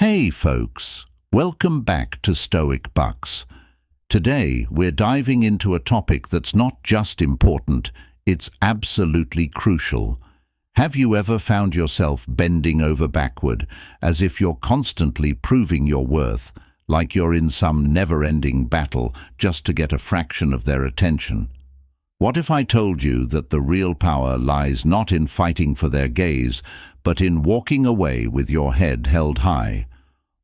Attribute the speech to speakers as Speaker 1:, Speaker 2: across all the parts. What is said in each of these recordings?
Speaker 1: Hey folks, welcome back to Stoic Bux. Today we're diving into a topic that's not just important, it's absolutely crucial. Have you ever found yourself bending over backward, as if you're constantly proving your worth, like you're in some never-ending battle just to get a fraction of their attention? What if I told you that the real power lies not in fighting for their gaze, but in walking away with your head held high?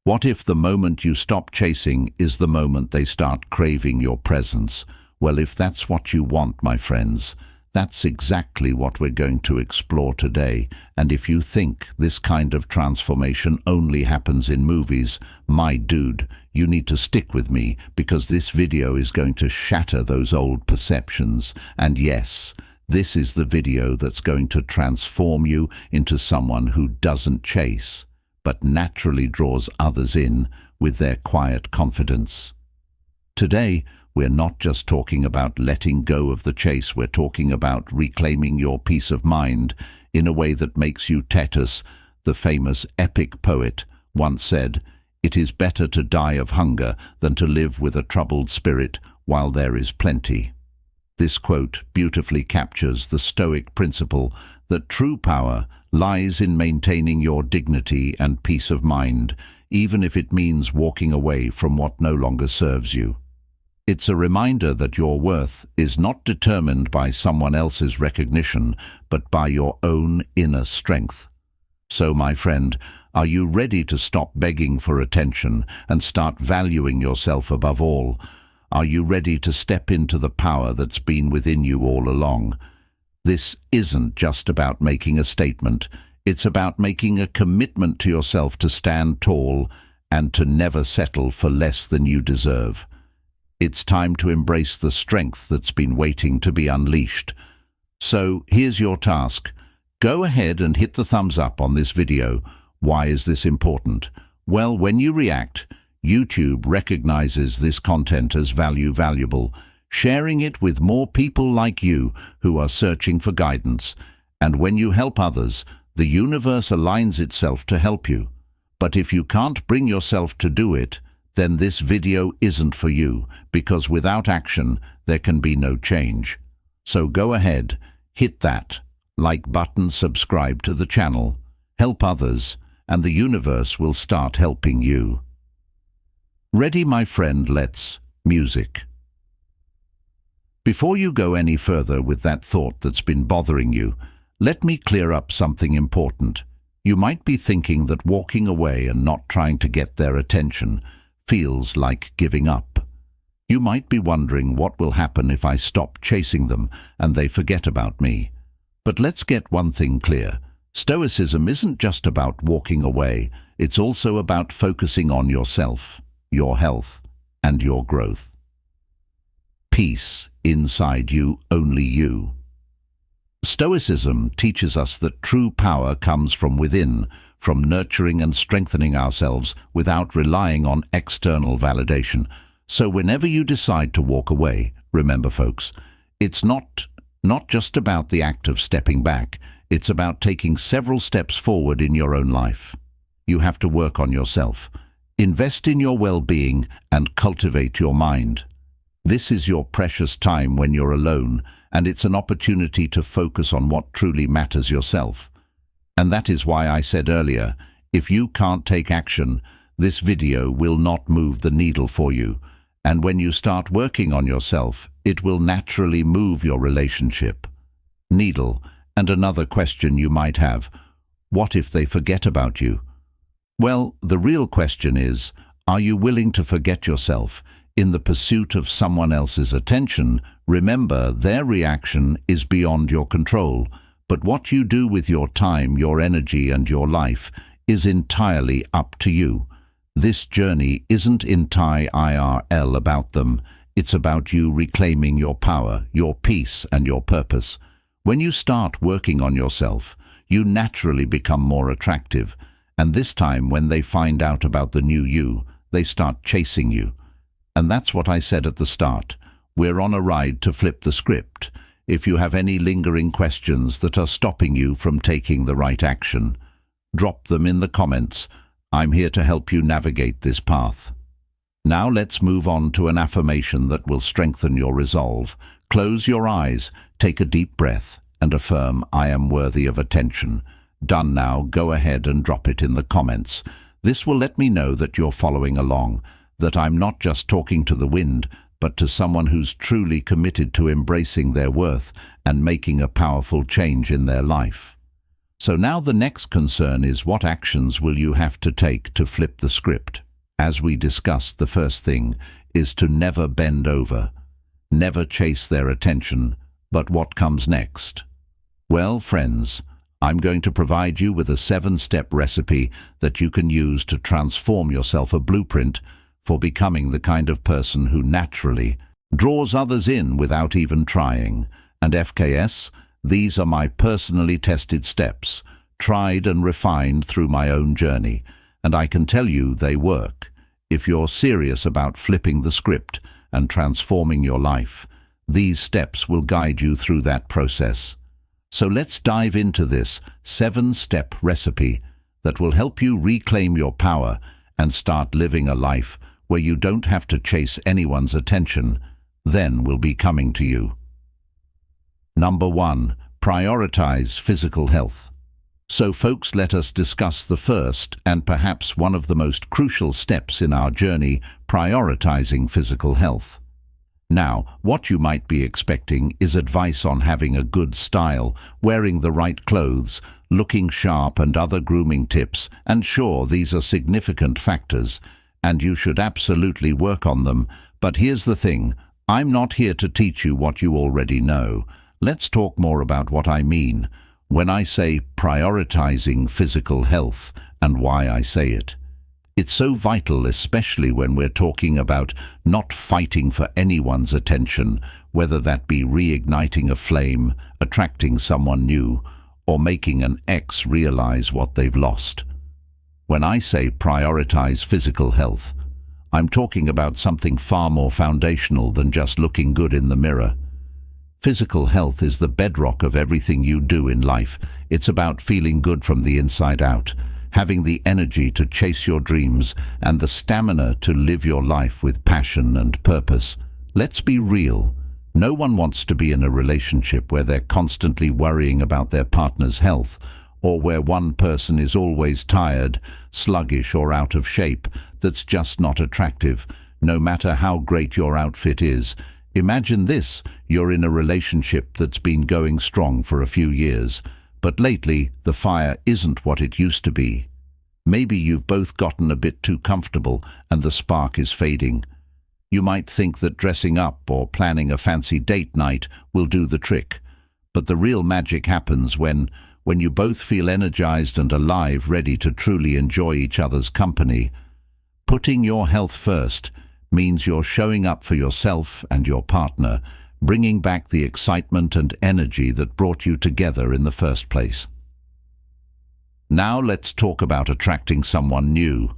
Speaker 1: What if the moment you stop chasing is the moment they start craving your presence? Well, if that's what you want, my friends, that's exactly what we're going to explore today. And if you think this kind of transformation only happens in movies, my dude, you need to stick with me, because this video is going to shatter those old perceptions. And yes, this is the video that's going to transform you into someone who doesn't chase, but naturally draws others in with their quiet confidence. Today, we're not just talking about letting go of the chase, we're talking about reclaiming your peace of mind in a way that makes you Epictetus, the famous epic poet, once said, "It is better to die of hunger than to live with a troubled spirit while there is plenty." This quote beautifully captures the Stoic principle that true power lies in maintaining your dignity and peace of mind, even if it means walking away from what no longer serves you. It's a reminder that your worth is not determined by someone else's recognition, but by your own inner strength. So, my friend, are you ready to stop begging for attention and start valuing yourself above all? Are you ready to step into the power that's been within you all along? This isn't just about making a statement, it's about making a commitment to yourself to stand tall and to never settle for less than you deserve. It's time to embrace the strength that's been waiting to be unleashed. So here's your task. Go ahead and hit the thumbs up on this video. Why is this important? Well, when you react, YouTube recognizes this content as valuable, sharing it with more people like you who are searching for guidance. And when you help others, the universe aligns itself to help you. But if you can't bring yourself to do it, then this video isn't for you, because without action, there can be no change. So go ahead, hit that like button, subscribe to the channel, help others, and the universe will start helping you. Ready, my friend? Let's music. Before you go any further with that thought that's been bothering you, let me clear up something important. You might be thinking that walking away and not trying to get their attention feels like giving up. You might be wondering what will happen if I stop chasing them and they forget about me. But let's get one thing clear. Stoicism isn't just about walking away, it's also about focusing on yourself, your health, and your growth. Peace inside you, only you. Stoicism teaches us that true power comes from within, from nurturing and strengthening ourselves without relying on external validation. So whenever you decide to walk away, remember folks, it's not just about the act of stepping back, it's about taking several steps forward in your own life. You have to work on yourself, invest in your well-being, and cultivate your mind. This is your precious time when you're alone, and it's an opportunity to focus on what truly matters yourself. And that is why I said earlier, if you can't take action, this video will not move the needle for you. And when you start working on yourself, it will naturally move your relationship. Needle. And another question you might have, what if they forget about you? Well, the real question is, are you willing to forget yourself in the pursuit of someone else's attention? Remember, their reaction is beyond your control, but what you do with your time, your energy, and your life is entirely up to you. This journey isn't entirely IRL about them. It's about you reclaiming your power, your peace, and your purpose. When you start working on yourself, you naturally become more attractive, and this time when they find out about the new you, they start chasing you. And that's what I said at the start. We're on a ride to flip the script. If you have any lingering questions that are stopping you from taking the right action, drop them in the comments. I'm here to help you navigate this path. Now let's move on to an affirmation that will strengthen your resolve. Close your eyes, take a deep breath, and affirm, I am worthy of attention. Done now, go ahead and drop it in the comments. This will let me know that you're following along, that I'm not just talking to the wind, but to someone who's truly committed to embracing their worth and making a powerful change in their life. So now the next concern is, what actions will you have to take to flip the script? As we discussed, the first thing is to never bend over, never chase their attention. But what comes next? Well, friends, I'm going to provide you with a 7-step recipe that you can use to transform yourself, a blueprint for becoming the kind of person who naturally draws others in without even trying. And FKS, these are my personally tested steps, tried and refined through my own journey, and I can tell you they work. If you're serious about flipping the script and transforming your life, these steps will guide you through that process. So let's dive into this 7-step recipe that will help you reclaim your power and start living a life where you don't have to chase anyone's attention. Then will be coming to you. Number 1. Prioritize physical health. So folks, let us discuss the first and perhaps one of the most crucial steps in our journey, prioritizing physical health. Now, what you might be expecting is advice on having a good style, wearing the right clothes, looking sharp, and other grooming tips. And sure, these are significant factors, and you should absolutely work on them. But here's the thing, I'm not here to teach you what you already know. Let's talk more about what I mean when I say prioritizing physical health and why I say it. It's so vital, especially when we're talking about not fighting for anyone's attention, whether that be reigniting a flame, attracting someone new, or making an ex realize what they've lost. When I say prioritize physical health, I'm talking about something far more foundational than just looking good in the mirror. Physical health is the bedrock of everything you do in life. It's about feeling good from the inside out, having the energy to chase your dreams and the stamina to live your life with passion and purpose. Let's be real. No one wants to be in a relationship where they're constantly worrying about their partner's health, or where one person is always tired, sluggish, or out of shape. That's just not attractive, no matter how great your outfit is. Imagine this, you're in a relationship that's been going strong for a few years, but lately the fire isn't what it used to be. Maybe you've both gotten a bit too comfortable and the spark is fading. You might think that dressing up or planning a fancy date night will do the trick, but the real magic happens when you both feel energized and alive, ready to truly enjoy each other's company. Putting your health first means you're showing up for yourself and your partner, bringing back the excitement and energy that brought you together in the first place. Now let's talk about attracting someone new.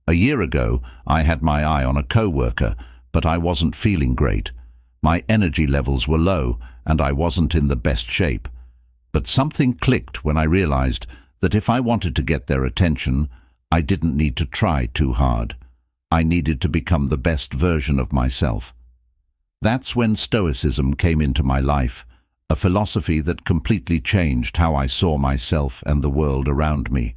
Speaker 1: A year ago, I had my eye on a co-worker, but I wasn't feeling great. My energy levels were low, and I wasn't in the best shape. But something clicked when I realized that if I wanted to get their attention, I didn't need to try too hard. I needed to become the best version of myself. That's when Stoicism came into my life, a philosophy that completely changed how I saw myself and the world around me.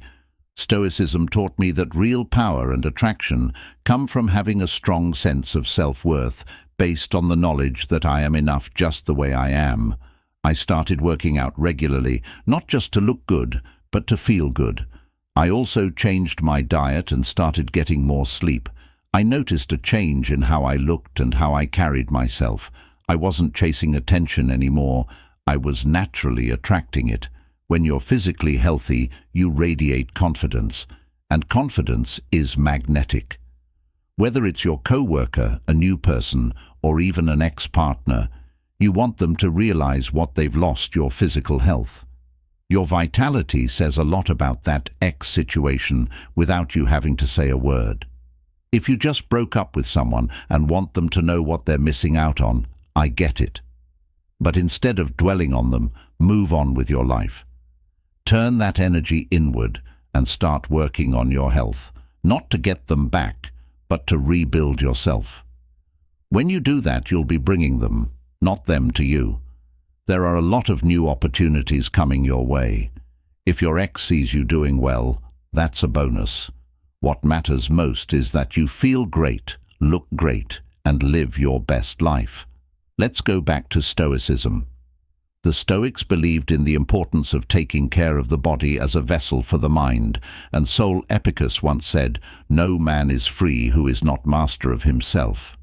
Speaker 1: Stoicism taught me that real power and attraction come from having a strong sense of self-worth, based on the knowledge that I am enough just the way I am. I started working out regularly, not just to look good, but to feel good. I also changed my diet and started getting more sleep. I noticed a change in how I looked and how I carried myself. I wasn't chasing attention anymore. I was naturally attracting it. When you're physically healthy, you radiate confidence, and confidence is magnetic. Whether it's your co-worker, a new person, or even an ex-partner, you want them to realize what they've lost: your physical health. Your vitality says a lot about that ex situation without you having to say a word. If you just broke up with someone and want them to know what they're missing out on, I get it. But instead of dwelling on them, move on with your life. Turn that energy inward and start working on your health, not to get them back, but to rebuild yourself. When you do that, you'll be bringing them, not them, to you. There are a lot of new opportunities coming your way. If your ex sees you doing well, that's a bonus. What matters most is that you feel great, look great, and live your best life. Let's go back to Stoicism. The Stoics believed in the importance of taking care of the body as a vessel for the mind, and soul Epictetus once said, "No man is free who is not master of himself."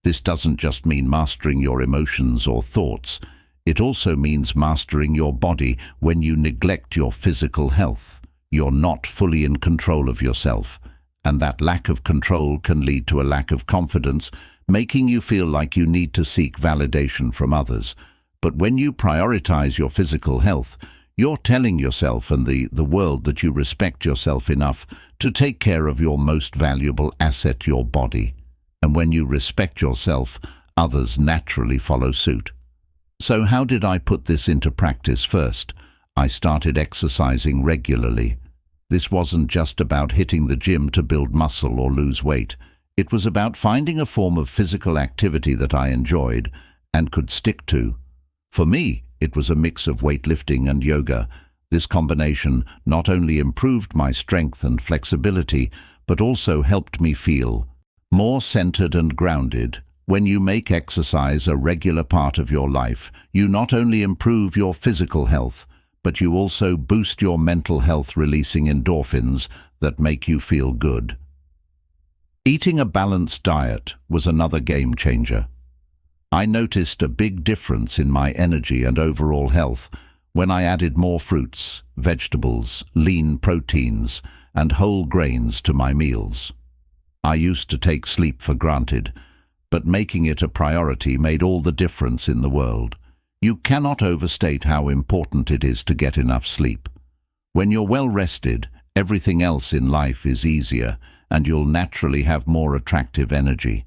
Speaker 1: This doesn't just mean mastering your emotions or thoughts. It also means mastering your body. When you neglect your physical health, you're not fully in control of yourself, and that lack of control can lead to a lack of confidence, making you feel like you need to seek validation from others. But when you prioritize your physical health, you're telling yourself and the world that you respect yourself enough to take care of your most valuable asset, your body. And when you respect yourself, others naturally follow suit. So how did I put this into practice? First, I started exercising regularly. This wasn't just about hitting the gym to build muscle or lose weight. It was about finding a form of physical activity that I enjoyed and could stick to. For me, it was a mix of weightlifting and yoga. This combination not only improved my strength and flexibility, but also helped me feel more centered and grounded. When you make exercise a regular part of your life, you not only improve your physical health, but you also boost your mental health, releasing endorphins that make you feel good. Eating a balanced diet was another game changer. I noticed a big difference in my energy and overall health when I added more fruits, vegetables, lean proteins, and whole grains to my meals. I used to take sleep for granted, but making it a priority made all the difference in the world. You cannot overstate how important it is to get enough sleep. When you're well rested, everything else in life is easier, and you'll naturally have more attractive energy.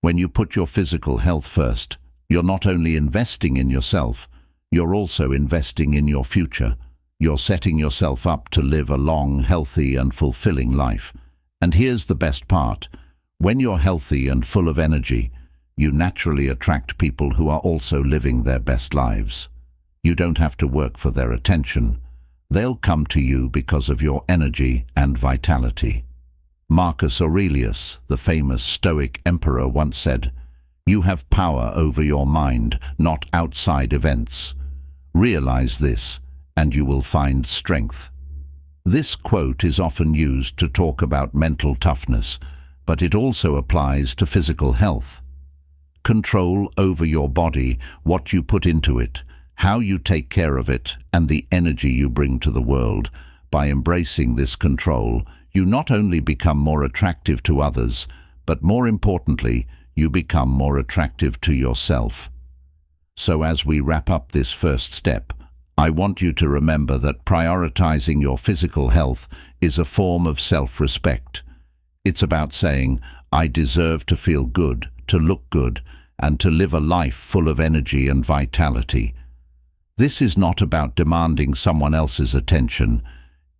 Speaker 1: When you put your physical health first, you're not only investing in yourself, you're also investing in your future. You're setting yourself up to live a long, healthy, and fulfilling life. And here's the best part. When you're healthy and full of energy, you naturally attract people who are also living their best lives. You don't have to work for their attention. They'll come to you because of your energy and vitality. Marcus Aurelius, the famous Stoic emperor, once said, "You have power over your mind, not outside events. Realize this, and you will find strength." This quote is often used to talk about mental toughness, but it also applies to physical health. Control over your body, what you put into it, how you take care of it, and the energy you bring to the world. By embracing this control, you not only become more attractive to others, but more importantly, you become more attractive to yourself. So as we wrap up this first step, I want you to remember that prioritizing your physical health is a form of self-respect. It's about saying, "I deserve to feel good, to look good, and to live a life full of energy and vitality." This is not about demanding someone else's attention.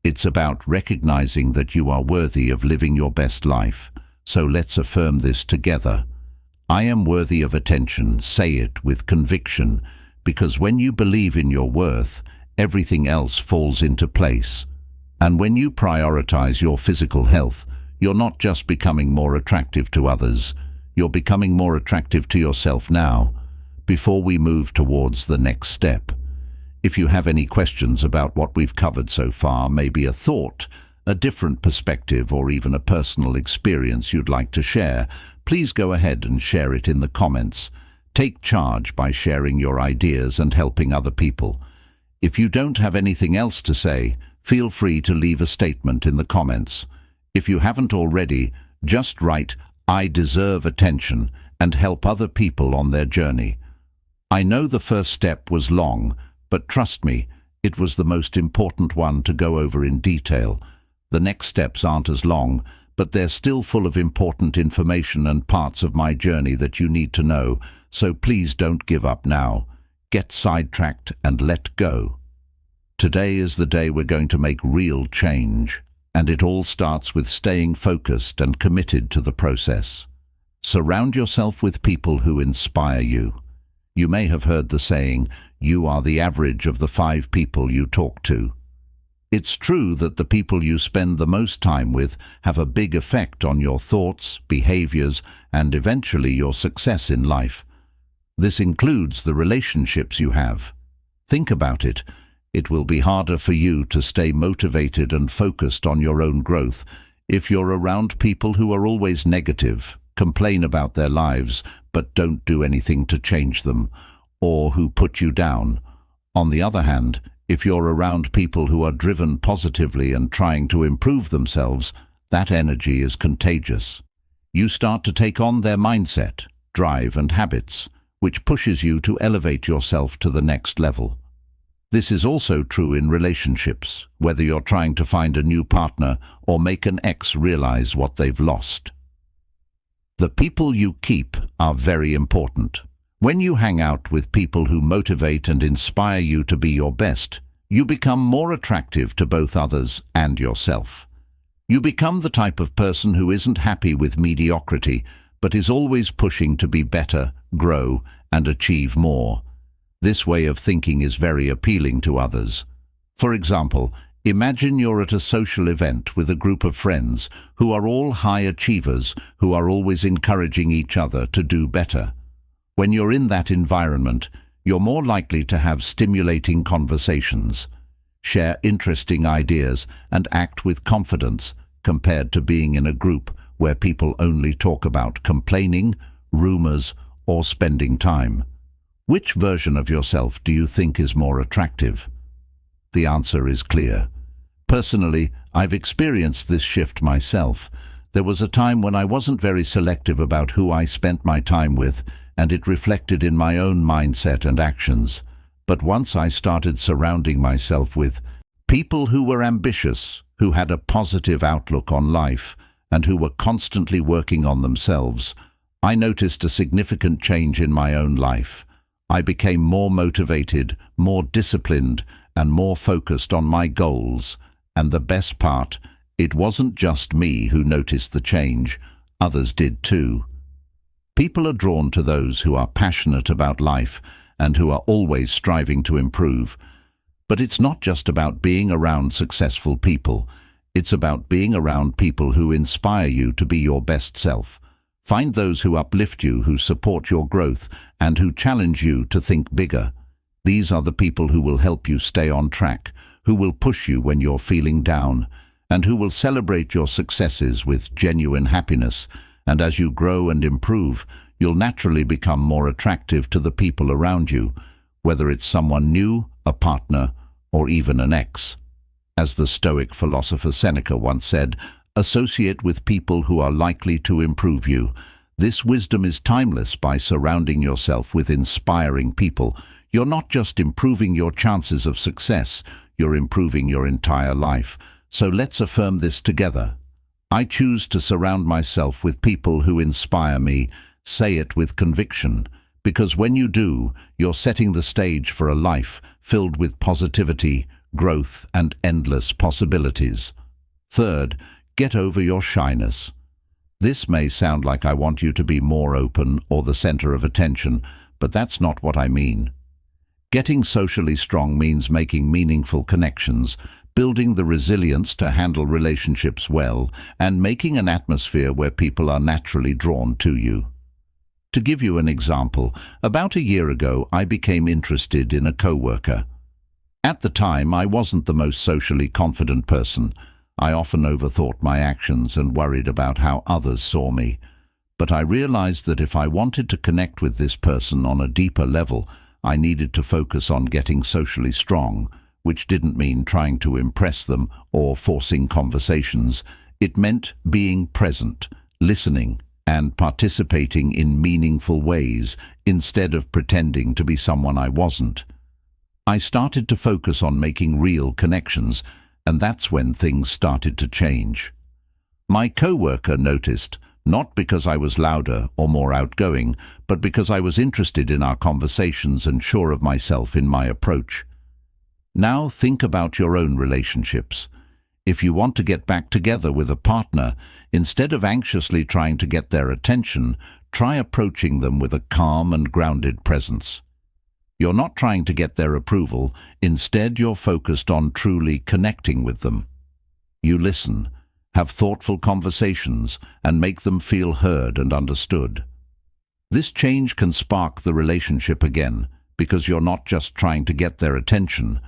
Speaker 1: It's about recognizing that you are worthy of living your best life. So let's affirm this together. I am worthy of attention. Say it with conviction, because when you believe in your worth, everything else falls into place. And when you prioritize your physical health, you're not just becoming more attractive to others, you're becoming more attractive to yourself now. Before we move towards the next step, if you have any questions about what we've covered so far, maybe a thought, a different perspective, or even a personal experience you'd like to share, please go ahead and share it in the comments. Take charge by sharing your ideas and helping other people. If you don't have anything else to say, feel free to leave a statement in the comments. If you haven't already, just write, "I deserve attention," and help other people on their journey. I know the first step was long, but trust me, it was the most important one to go over in detail. The next steps aren't as long, but they're still full of important information and parts of my journey that you need to know, so please don't give up now. Get sidetracked and let go. Today is the day we're going to make real change. and it all starts with staying focused and committed to the process. Surround yourself with people who inspire you. You may have heard the saying, "You are the average of the 5 people you talk to." It's true that the people you spend the most time with have a big effect on your thoughts, behaviors, and eventually your success in life. This includes the relationships you have. Think about it. It will be harder for you to stay motivated and focused on your own growth if you're around people who are always negative, complain about their lives but don't do anything to change them, or who put you down. On the other hand, if you're around people who are driven positively and trying to improve themselves, that energy is contagious. You start to take on their mindset, drive, and habits, which pushes you to elevate yourself to the next level. This is also true in relationships, whether you're trying to find a new partner or make an ex realize what they've lost. The people you keep are very important. When you hang out with people who motivate and inspire you to be your best, you become more attractive to both others and yourself. You become the type of person who isn't happy with mediocrity, but is always pushing to be better, grow, and achieve more. This way of thinking is very appealing to others. For example, imagine you're at a social event with a group of friends who are all high achievers, who are always encouraging each other to do better. When you're in that environment, you're more likely to have stimulating conversations, share interesting ideas, and act with confidence compared to being in a group where people only talk about complaining, rumors, or spending time. Which version of yourself do you think is more attractive? The answer is clear. Personally, I've experienced this shift myself. There was a time when I wasn't very selective about who I spent my time with, and it reflected in my own mindset and actions. But once I started surrounding myself with people who were ambitious, who had a positive outlook on life, and who were constantly working on themselves, I noticed a significant change in my own life. I became more motivated, more disciplined, and more focused on my goals. And the best part, it wasn't just me who noticed the change, others did too. People are drawn to those who are passionate about life and who are always striving to improve. But it's not just about being around successful people. It's about being around people who inspire you to be your best self. Find those who uplift you, who support your growth, and who challenge you to think bigger. These are the people who will help you stay on track, who will push you when you're feeling down, and who will celebrate your successes with genuine happiness. And as you grow and improve, you'll naturally become more attractive to the people around you, whether it's someone new, a partner, or even an ex. As the Stoic philosopher Seneca once said, "Associate with people who are likely to improve you." This wisdom is timeless. By surrounding yourself with inspiring people, you're not just improving your chances of success, you're improving your entire life. So let's affirm this together. I choose to surround myself with people who inspire me. Say it with conviction, because when you do, you're setting the stage for a life filled with positivity, growth, and endless possibilities. Third, get over your shyness. This may sound like I want you to be more open or the center of attention, but that's not what I mean. Getting socially strong means making meaningful connections, building the resilience to handle relationships well, and making an atmosphere where people are naturally drawn to you. To give you an example, about a year ago I became interested in a coworker. At the time, I wasn't the most socially confident person. I often overthought my actions and worried about how others saw me. But I realized that if I wanted to connect with this person on a deeper level, I needed to focus on getting socially strong, which didn't mean trying to impress them or forcing conversations. It meant being present, listening, and participating in meaningful ways instead of pretending to be someone I wasn't. I started to focus on making real connections, and that's when things started to change. My coworker noticed, not because I was louder or more outgoing, but because I was interested in our conversations and sure of myself in my approach. Now think about your own relationships. If you want to get back together with a partner, instead of anxiously trying to get their attention, try approaching them with a calm and grounded presence. You're not trying to get their approval, instead you're focused on truly connecting with them. You listen, have thoughtful conversations, and make them feel heard and understood. This change can spark the relationship again, because you're not just trying to get their attention,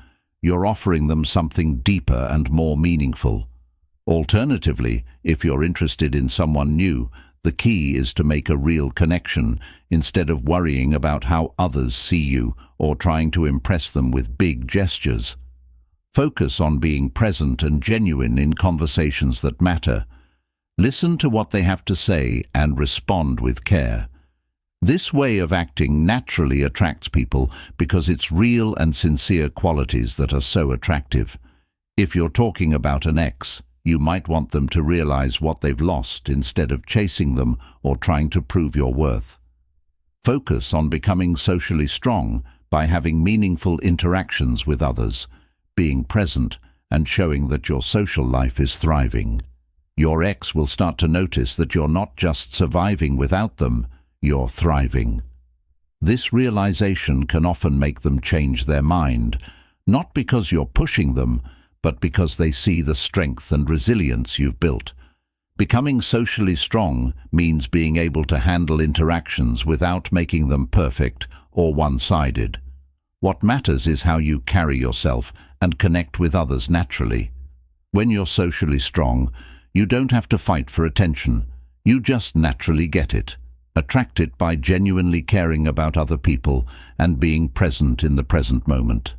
Speaker 1: you're offering them something deeper and more meaningful. Alternatively, if you're interested in someone new, the key is to make a real connection instead of worrying about how others see you or trying to impress them with big gestures. Focus on being present and genuine in conversations that matter. Listen to what they have to say and respond with care. This way of acting naturally attracts people because it's real and sincere qualities that are so attractive. If you're talking about an ex, you might want them to realize what they've lost instead of chasing them or trying to prove your worth. Focus on becoming socially strong by having meaningful interactions with others, being present, and showing that your social life is thriving. Your ex will start to notice that you're not just surviving without them, you're thriving. This realization can often make them change their mind, not because you're pushing them, but because they see the strength and resilience you've built. Becoming socially strong means being able to handle interactions without making them perfect or one-sided. What matters is how you carry yourself and connect with others naturally. When you're socially strong, you don't have to fight for attention. You just naturally get it. Attract it by genuinely caring about other people and being present in the present moment.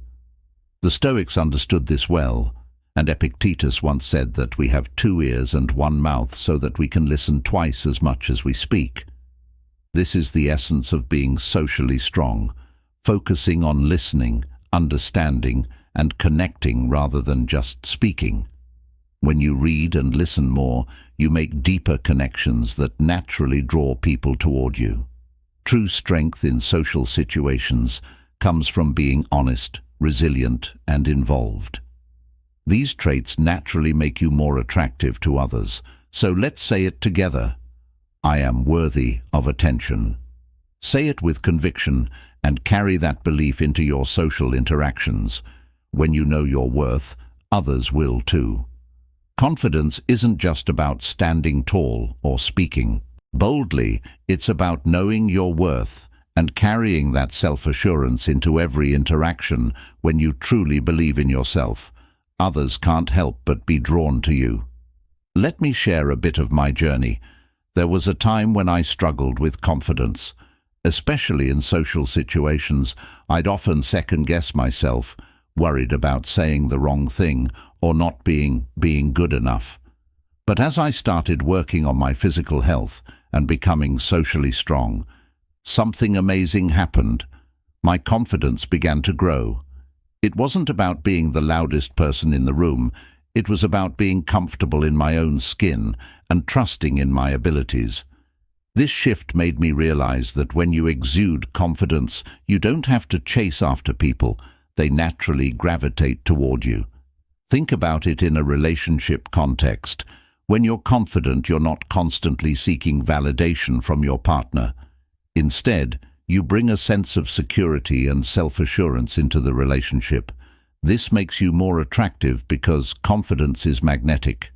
Speaker 1: The Stoics understood this well, and Epictetus once said that we have 2 ears and 1 mouth so that we can listen twice as much as we speak. This is the essence of being socially strong, focusing on listening, understanding, and connecting rather than just speaking. When you read and listen more, you make deeper connections that naturally draw people toward you. True strength in social situations comes from being honest, resilient, and involved. These traits naturally make you more attractive to others, so let's say it together. I am worthy of attention. Say it with conviction and carry that belief into your social interactions. When you know your worth, others will too. Confidence isn't just about standing tall or speaking boldly, it's about knowing your worth and carrying that self-assurance into every interaction. When you truly believe in yourself, others can't help but be drawn to you. Let me share a bit of my journey. There was a time when I struggled with confidence. Especially in social situations, I'd often second-guess myself, worried about saying the wrong thing or not being good enough. But as I started working on my physical health and becoming socially strong, something amazing happened. My confidence began to grow. It wasn't about being the loudest person in the room, it was about being comfortable in my own skin and trusting in my abilities. This shift made me realize that when you exude confidence, you don't have to chase after people, they naturally gravitate toward you. Think about it in a relationship context. When you're confident, you're not constantly seeking validation from your partner. Instead, you bring a sense of security and self-assurance into the relationship. This makes you more attractive because confidence is magnetic.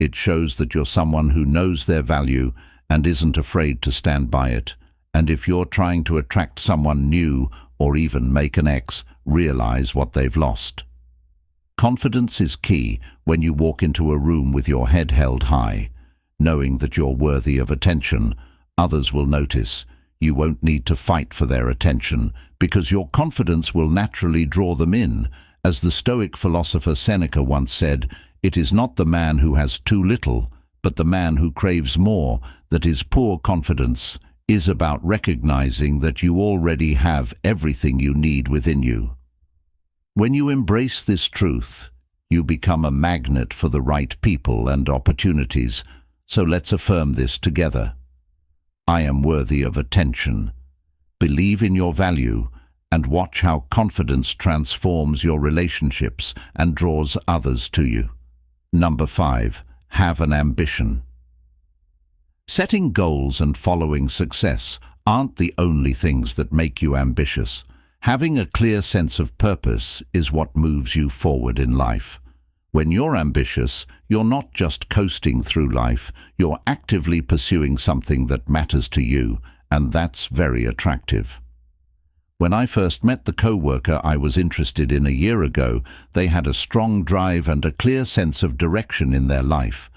Speaker 1: It shows that you're someone who knows their value and isn't afraid to stand by it. And if you're trying to attract someone new or even make an ex, realize what they've lost. Confidence is key when you walk into a room with your head held high. Knowing that you're worthy of attention, others will notice. You won't need to fight for their attention because your confidence will naturally draw them in. As the Stoic philosopher Seneca once said, "It is not the man who has too little, but the man who craves more that is poor." Confidence is about recognizing that you already have everything you need within you. When you embrace this truth, you become a magnet for the right people and opportunities. So let's affirm this together. I am worthy of attention. Believe in your value and watch how confidence transforms your relationships and draws others to you. Number 5. Have an ambition. Setting goals and following success aren't the only things that make you ambitious. Having a clear sense of purpose is what moves you forward in life. When you're ambitious, you're not just coasting through life, you're actively pursuing something that matters to you, and that's very attractive. When I first met the co-worker I was interested in a year ago, they had a strong drive and a clear sense of direction in their life.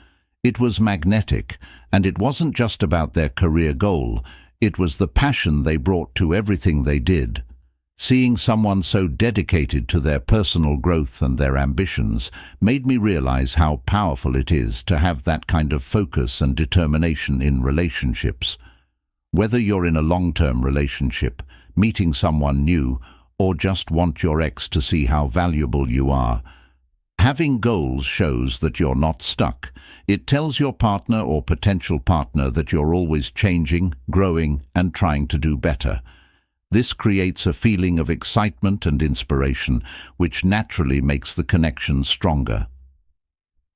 Speaker 1: It was magnetic, and it wasn't just about their career goal, it was the passion they brought to everything they did. Seeing someone so dedicated to their personal growth and their ambitions made me realize how powerful it is to have that kind of focus and determination in relationships. Whether you're in a long-term relationship, meeting someone new, or just want your ex to see how valuable you are, having goals shows that you're not stuck. It tells your partner or potential partner that you're always changing, growing, and trying to do better. This creates a feeling of excitement and inspiration, which naturally makes the connection stronger.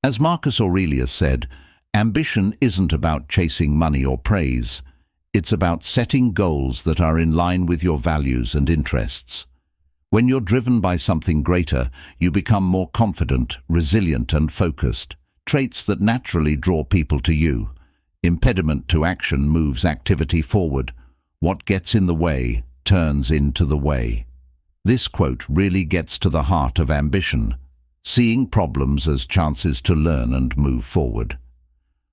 Speaker 1: As Marcus Aurelius said, ambition isn't about chasing money or praise. It's about setting goals that are in line with your values and interests. When you're driven by something greater, you become more confident, resilient, and focused, traits that naturally draw people to you. Impediment to action moves activity forward. What gets in the way turns into the way. This quote really gets to the heart of ambition, seeing problems as chances to learn and move forward.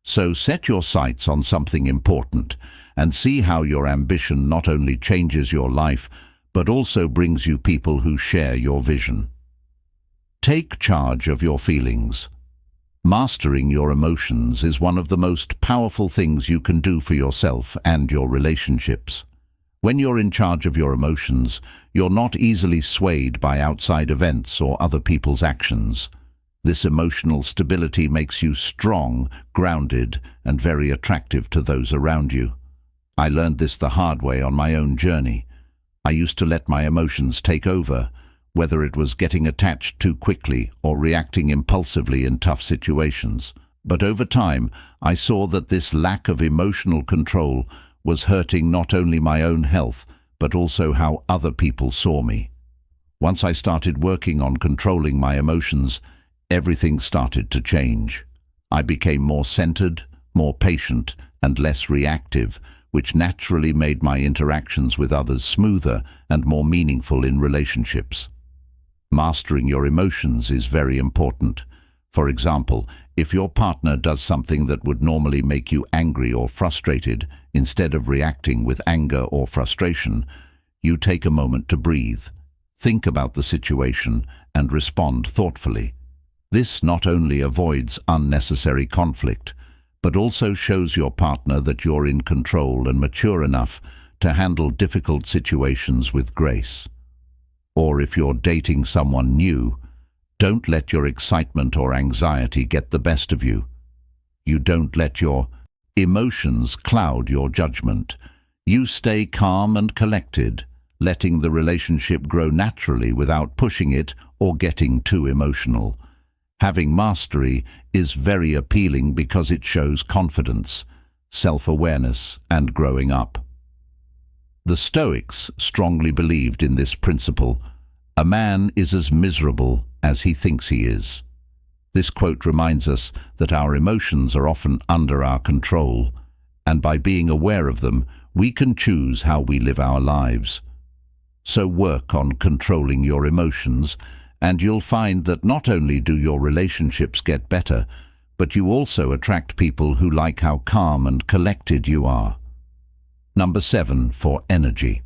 Speaker 1: So set your sights on something important and see how your ambition not only changes your life, but also brings you people who share your vision. Take charge of your feelings. Mastering your emotions is one of the most powerful things you can do for yourself and your relationships. When you're in charge of your emotions, you're not easily swayed by outside events or other people's actions. This emotional stability makes you strong, grounded, and very attractive to those around you. I learned this the hard way on my own journey. I used to let my emotions take over, whether it was getting attached too quickly or reacting impulsively in tough situations. But over time, I saw that this lack of emotional control was hurting not only my own health, but also how other people saw me. Once I started working on controlling my emotions, everything started to change. I became more centered, more patient, and less reactive, which naturally made my interactions with others smoother and more meaningful in relationships. Mastering your emotions is very important. For example, if your partner does something that would normally make you angry or frustrated, instead of reacting with anger or frustration, you take a moment to breathe, think about the situation, and respond thoughtfully. This not only avoids unnecessary conflict, but also shows your partner that you're in control and mature enough to handle difficult situations with grace. Or if you're dating someone new, don't let your excitement or anxiety get the best of you. You don't let your emotions cloud your judgment. You stay calm and collected, letting the relationship grow naturally without pushing it or getting too emotional. Having mastery is very appealing because it shows confidence, self-awareness, and growing up. The Stoics strongly believed in this principle: a man is as miserable as he thinks he is. This quote reminds us that our emotions are often under our control, and by being aware of them, we can choose how we live our lives. So work on controlling your emotions, and you'll find that not only do your relationships get better, but you also attract people who like how calm and collected you are. Number 7, for energy.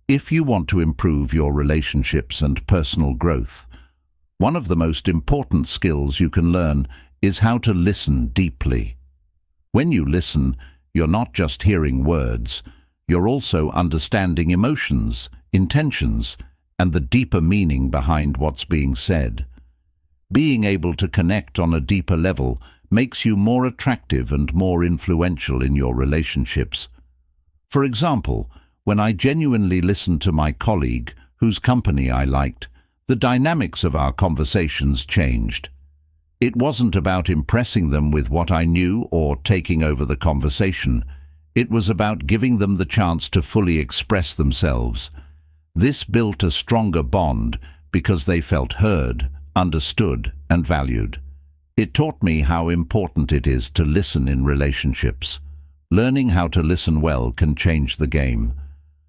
Speaker 1: If you want to improve your relationships and personal growth, one of the most important skills you can learn is how to listen deeply. When you listen, you're not just hearing words, you're also understanding emotions, intentions, and the deeper meaning behind what's being said. Being able to connect on a deeper level makes you more attractive and more influential in your relationships. For example, when I genuinely listened to my colleague, whose company I liked, the dynamics of our conversations changed. It wasn't about impressing them with what I knew or taking over the conversation. It was about giving them the chance to fully express themselves. This built a stronger bond because they felt heard, understood, and valued. It taught me how important it is to listen in relationships. Learning how to listen well can change the game.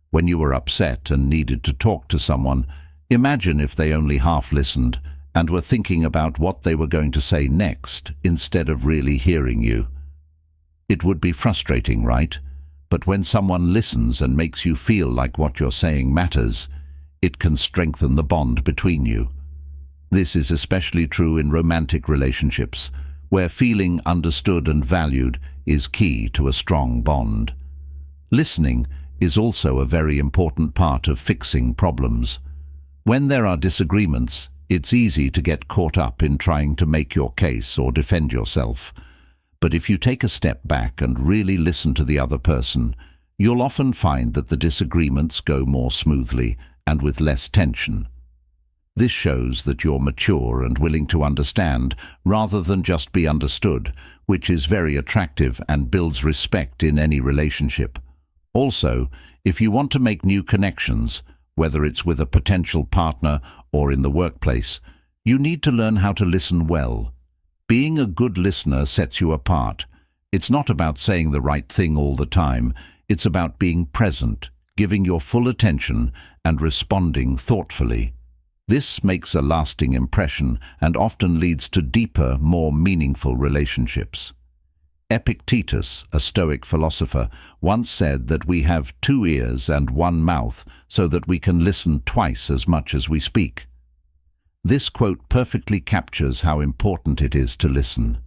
Speaker 1: When you were upset and needed to talk to someone, imagine if they only half listened and were thinking about what they were going to say next instead of really hearing you. It would be frustrating, right? But when someone listens and makes you feel like what you're saying matters, it can strengthen the bond between you. This is especially true in romantic relationships, where feeling understood and valued is key to a strong bond. Listening is also a very important part of fixing problems. When there are disagreements, it's easy to get caught up in trying to make your case or defend yourself. But if you take a step back and really listen to the other person, you'll often find that the disagreements go more smoothly and with less tension. This shows that you're mature and willing to understand rather than just be understood, which is very attractive and builds respect in any relationship. Also, if you want to make new connections, whether it's with a potential partner or in the workplace, you need to learn how to listen well. Being a good listener sets you apart. It's not about saying the right thing all the time. It's about being present, giving your full attention, and responding thoughtfully. This makes a lasting impression and often leads to deeper, more meaningful relationships. Epictetus, a Stoic philosopher, once said that we have 2 ears and 1 mouth so that we can listen twice as much as we speak. This quote perfectly captures how important it is to listen.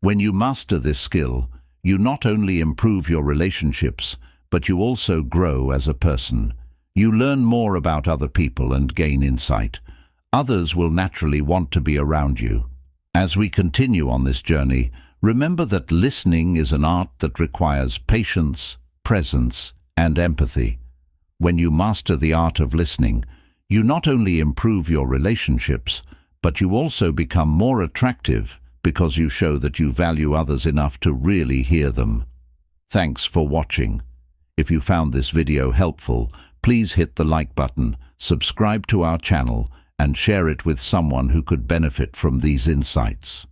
Speaker 1: When you master this skill, you not only improve your relationships, but you also grow as a person. You learn more about other people and gain insight. Others will naturally want to be around you. As we continue on this journey, remember that listening is an art that requires patience, presence, and empathy. When you master the art of listening, you not only improve your relationships, but you also become more attractive because you show that you value others enough to really hear them. Thanks for watching. If you found this video helpful, please hit the like button, subscribe to our channel, and share it with someone who could benefit from these insights.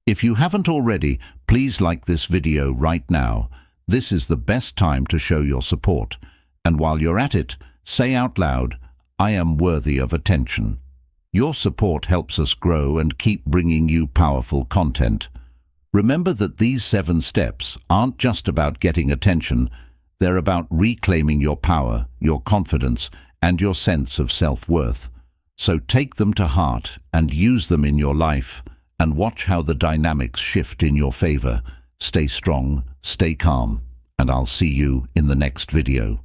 Speaker 1: If you haven't already, please like this video right now. This is the best time to show your support. And while you're at it, say out loud, "I am worthy of attention." Your support helps us grow and keep bringing you powerful content. Remember that these 7 steps aren't just about getting attention. They're about reclaiming your power, your confidence, and your sense of self-worth. So take them to heart and use them in your life, and watch how the dynamics shift in your favor. Stay strong, stay calm, and I'll see you in the next video.